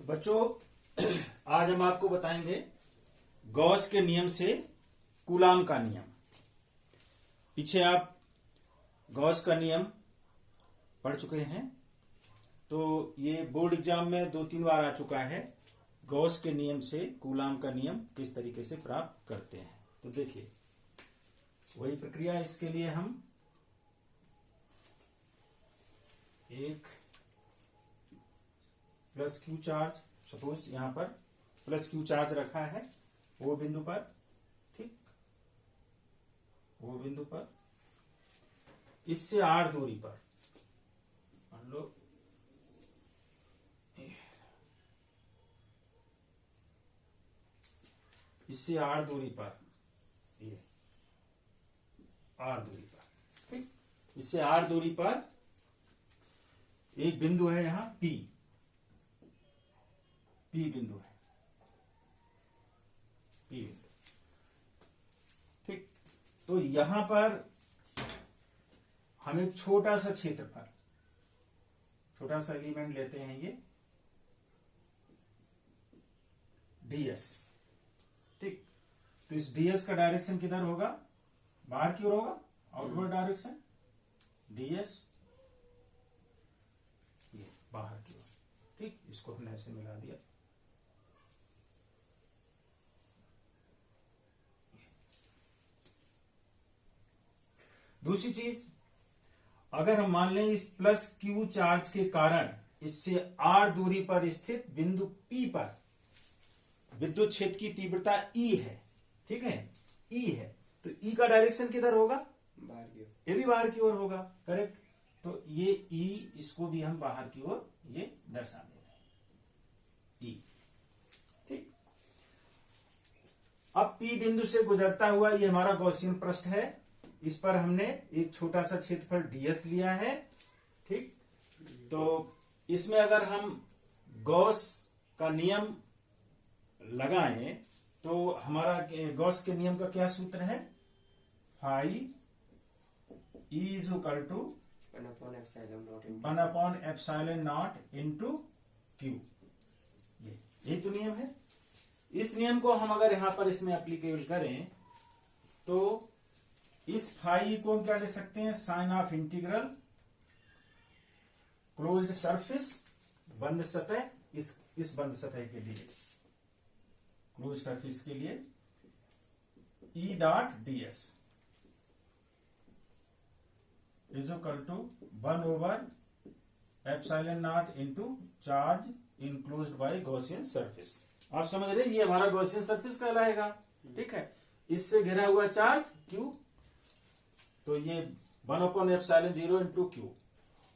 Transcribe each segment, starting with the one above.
बच्चों, आज हम आपको बताएंगे गॉस के नियम से कूलाम का नियम। पीछे आप गॉस का नियम पढ़ चुके हैं, तो ये बोर्ड एग्जाम में 2-3 बार आ चुका है। गॉस के नियम से कूलाम का नियम किस तरीके से प्राप्त करते हैं, तो देखिए वही प्रक्रिया। इसके लिए हम एक प्लस क्यू चार्ज, सपोज यहां पर प्लस क्यू चार्ज रखा है वो बिंदु पर, ठीक, वो बिंदु पर इससे आर दूरी पर मान लो इससे आर दूरी पर, ये आर दूरी पर, ठीक, इससे आर दूरी पर एक बिंदु है यहां पी बिंदु है, पी बिंदु, ठीक। तो यहां पर हम एक छोटा सा क्षेत्रफल, छोटा सा एलिमेंट लेते हैं, ये ds, ठीक। तो इस ds का डायरेक्शन किधर होगा? बाहर की ओर होगा, आउटवर्ड डायरेक्शन। ds ये बाहर की ओर, ठीक। इसको हमने ऐसे मिला दिया। दूसरी चीज, अगर हम मान लें इस प्लस क्यू चार्ज के कारण इससे आर दूरी पर स्थित बिंदु P पर विद्युत क्षेत्र की तीव्रता E है, ठीक है, E है, तो E का डायरेक्शन किधर होगा? बाहर की ओर। ये भी बाहर की ओर होगा, करेक्ट। तो ये E, इसको भी हम बाहर की ओर ये दर्शा दे रहे हैं, E, ठीक। अब P बिंदु से गुजरता हुआ ये हमारा गॉसियन पृष्ठ है, इस पर हमने एक छोटा सा क्षेत्रफल ds लिया है, ठीक। तो इसमें अगर हम गॉस का नियम लगाएं तो हमारा गॉस के नियम का क्या सूत्र है? Phi E is equal to 1/एप्सिलॉन इंटू Q। ये तो नियम है। इस नियम को हम अगर यहां पर इसमें एप्लीकेबल करें तो इस फाई को हम क्या ले सकते हैं? Sign of integral closed surface, बंद सतह, इस बंद सतह के लिए, क्लोज सरफेस के लिए E dot ds is equal to 1/एप्सिलॉन into charge enclosed by Gaussian surface. आप समझ रहे, ये हमारा गॉसियन सरफेस कहलाएगा, ठीक है। इससे घिरा हुआ चार्ज Q, तो ये 1/एप्सिलॉन इंटू Q।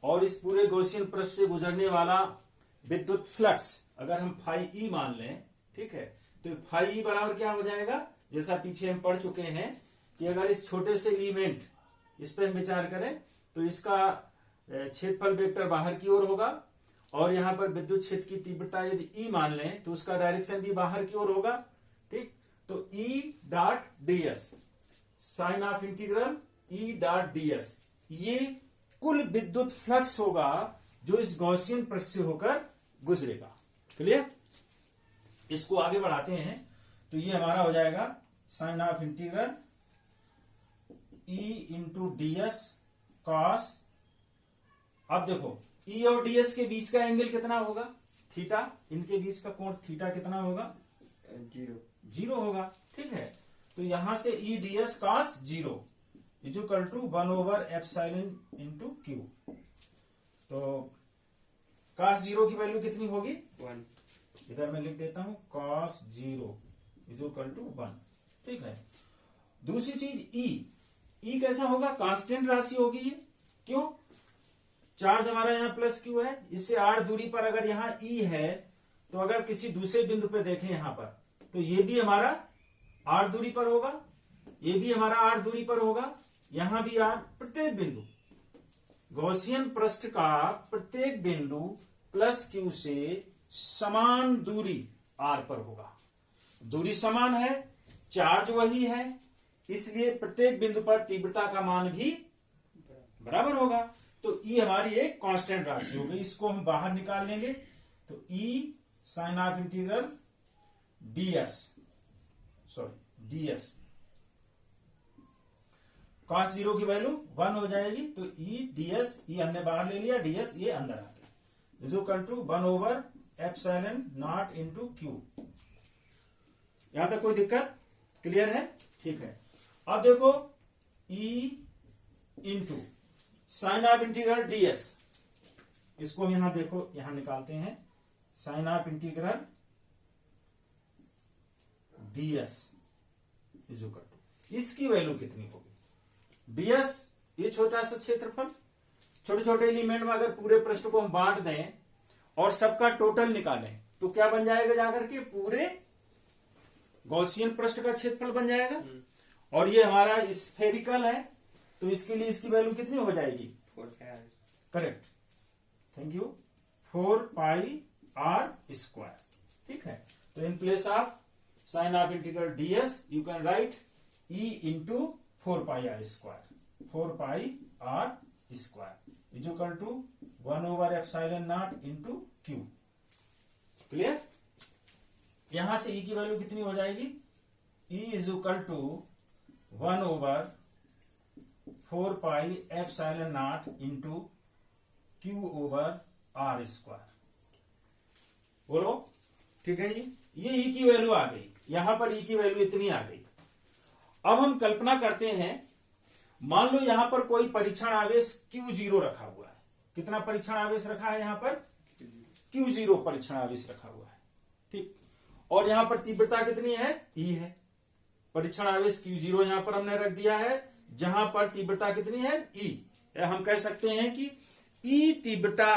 और इस पूरे गॉसियन पृष्ठ से गुजरने वाला विद्युत फ्लक्स अगर हम फाई E मान लें, ठीक है, तो फाई E बराबर क्या हो जाएगा? जैसा पीछे हम पढ़ चुके हैं कि अगर इस छोटे से एलिमेंट, इस पर हम विचार करें तो इसका क्षेत्रफल वेक्टर बाहर की ओर होगा, और यहां पर विद्युत क्षेत्र की तीव्रता यदि E मान लें तो उसका डायरेक्शन भी बाहर की ओर होगा, ठीक। तो E dot ds, sign of integral E dot ds, ये कुल विद्युत फ्लक्स होगा जो इस गॉसियन पृष्ठ से होकर गुजरेगा। क्लियर? इसको आगे बढ़ाते हैं तो ये हमारा हो जाएगा sign of integral E into ds cos. अब देखो E और ds के बीच का एंगल कितना होगा? थीटा। इनके बीच का कोण थीटा कितना होगा? 0 होगा, ठीक है। तो यहां से E ds cos 0 is equal to 1/एप्सिलॉन इंटू Q। तो कॉस 0 की वैल्यू कितनी होगी? 1। इधर मैं लिख देता हूं कॉस 0 इज इक्वल टू 1, ठीक है। दूसरी चीज E कैसा होगा? कांस्टेंट राशि होगी ये। क्यों? चार्ज हमारा यहाँ प्लस Q है, इससे आर दूरी पर अगर यहाँ E है, तो अगर किसी दूसरे बिंदु पे देखें यहां पर, तो ये भी हमारा आर दूरी पर होगा, ये भी हमारा आर दूरी पर होगा, यहां भी आर। प्रत्येक बिंदु, गॉसियन पृष्ठ का प्रत्येक बिंदु प्लस Q से समान दूरी R पर होगा। दूरी समान है, चार्ज वही है, इसलिए प्रत्येक बिंदु पर तीव्रता का मान भी बराबर होगा। तो E हमारी एक कांस्टेंट राशि हो गई, इसको हम बाहर निकाल लेंगे। तो E sign of integral ds, sorry ds, cos 0 की वैल्यू 1 हो जाएगी, तो e ds, e हमने बाहर ले लिया, ds ये अंदर आ गया, is equal to 1 over epsilon naught into Q. यहां तक कोई दिक्कत? क्लियर है? ठीक है। अब देखो e into sign of integral ds, इसको हम यहां देखो, यहां निकालते हैं, sign of integral ds is equal to, इसकी वैल्यू कितनी होगी? ds ये छोटा सा क्षेत्रफल, छोटे छोटे एलिमेंट में अगर पूरे पृष्ठ को हम बांट दें और सबका टोटल निकालें तो क्या बन जाएगा? जाकर के पूरे गॉसियन पृष्ठ का क्षेत्रफल बन जाएगा। और ये हमारा स्फेरिकल है, तो इसके लिए इसकी वैल्यू कितनी हो जाएगी? 4 correct, thank you, 4 pi R square. ठीक है, तो in place of sign of integral ds you can write e into 4 pi R square, 4 pi R square is equal to 1 over epsilon naught into Q. Clear? यहां से e की value कितनी हो जाएगी? e is equal to 1 over 4 pi epsilon naught into Q over R square. बोलो, ठीक है जी, ये e की वैल्यू आ गई, यहां पर e की वैल्यू इतनी आ गई। अब हम कल्पना करते हैं, मान लो यहां पर कोई परीक्षण आवेश Q0 रखा हुआ है। कितना परीक्षण आवेश रखा है? यहां पर Q0 परीक्षण आवेश रखा हुआ है। ठीक, और यहां पर तीव्रता कितनी है? E है। परीक्षण आवेश Q0 यहां पर हमने रख दिया है, जहां पर तीव्रता कितनी है? E। हम कह सकते हैं कि E तीव्रता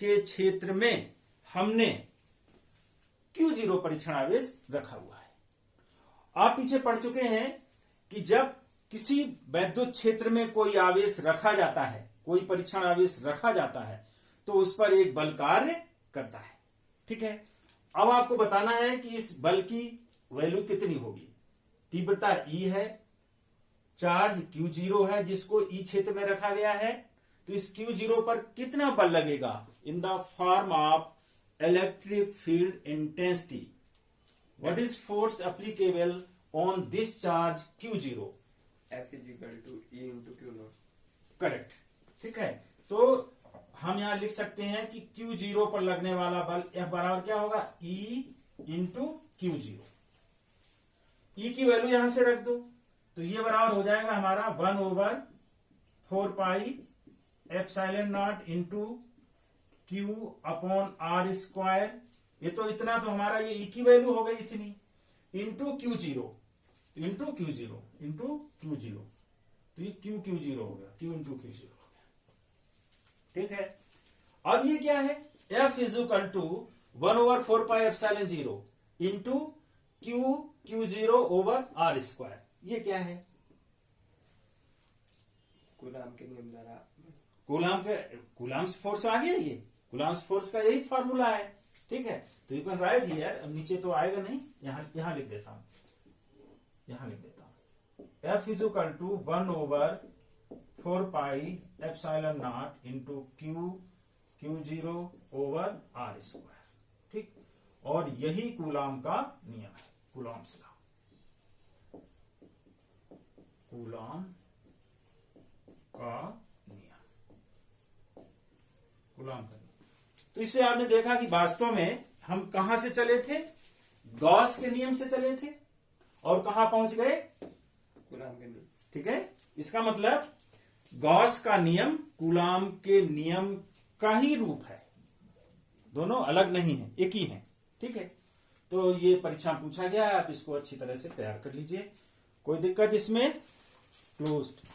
के क्षेत्र में हमने Q0 परीक्षण आवेश रखा हुआ है। आप पीछे पढ़ चुके हैं कि जब किसी वैद्युत क्षेत्र में कोई आवेश रखा जाता है, कोई परीक्षण आवेश रखा जाता है, तो उस पर एक बल कार्य करता है। ठीक है, अब आपको बताना है कि इस बल की वैल्यू कितनी होगी। तीव्रता E है, चार्ज Q0 है जिसको E क्षेत्र में रखा गया है, तो इस Q0 पर कितना बल लगेगा? In the form of electric field intensity, what is force applicable on this charge Q0? F is equal to E into Q naught. Correct, ठीक है, तो हम यहां लिख सकते हैं कि Q0 पर लगने वाला बल F बराबर क्या होगा? E into Q0। E की वैल्यू यहां से रख दो, तो ये बराबर हो जाएगा हमारा 1 over 4 pi epsilon naught into Q upon R square. ये तो इतना, तो हमारा ये E की वैल्यू हो गई इतनी, into Q0 into Q0 into Q0, तो ये Q0 हो गया, Q इंटू Q0 हो गया। ठीक है, अब ये क्या है? F is equal to 1 over 4 pi epsilon 0 into Q0 over R square. ये क्या है? कूलाम के नियम द्वारा, कूलाम्स फोर्स आ गया। ये कूलाम्स फोर्स का यही फार्मूला है। ठीक है, तो यू कैन राइट हियर, अब नीचे तो आएगा नहीं, यहां लिख देता हूं, F is equal to 1 over 4 pi epsilon naught into Q0 over R square. ठीक, और यही कूलाम का नियम है, कूलाम्स लॉ, कूलाम का नियम, कूलाम का नियम। तो इससे आपने देखा कि वास्तव में हम कहां से चले थे? गॉस के नियम से चले थे, और कहां पहुंच गए? कूलाम के नियम। ठीक है, इसका मतलब गॉस का नियम कूलाम के नियम का ही रूप है, दोनों अलग नहीं है, एक ही है। ठीक है, तो ये परीक्षा पूछा गया है, आप इसको अच्छी तरह से तैयार कर लीजिए, कोई दिक्कत इसमें? क्लोज्ड।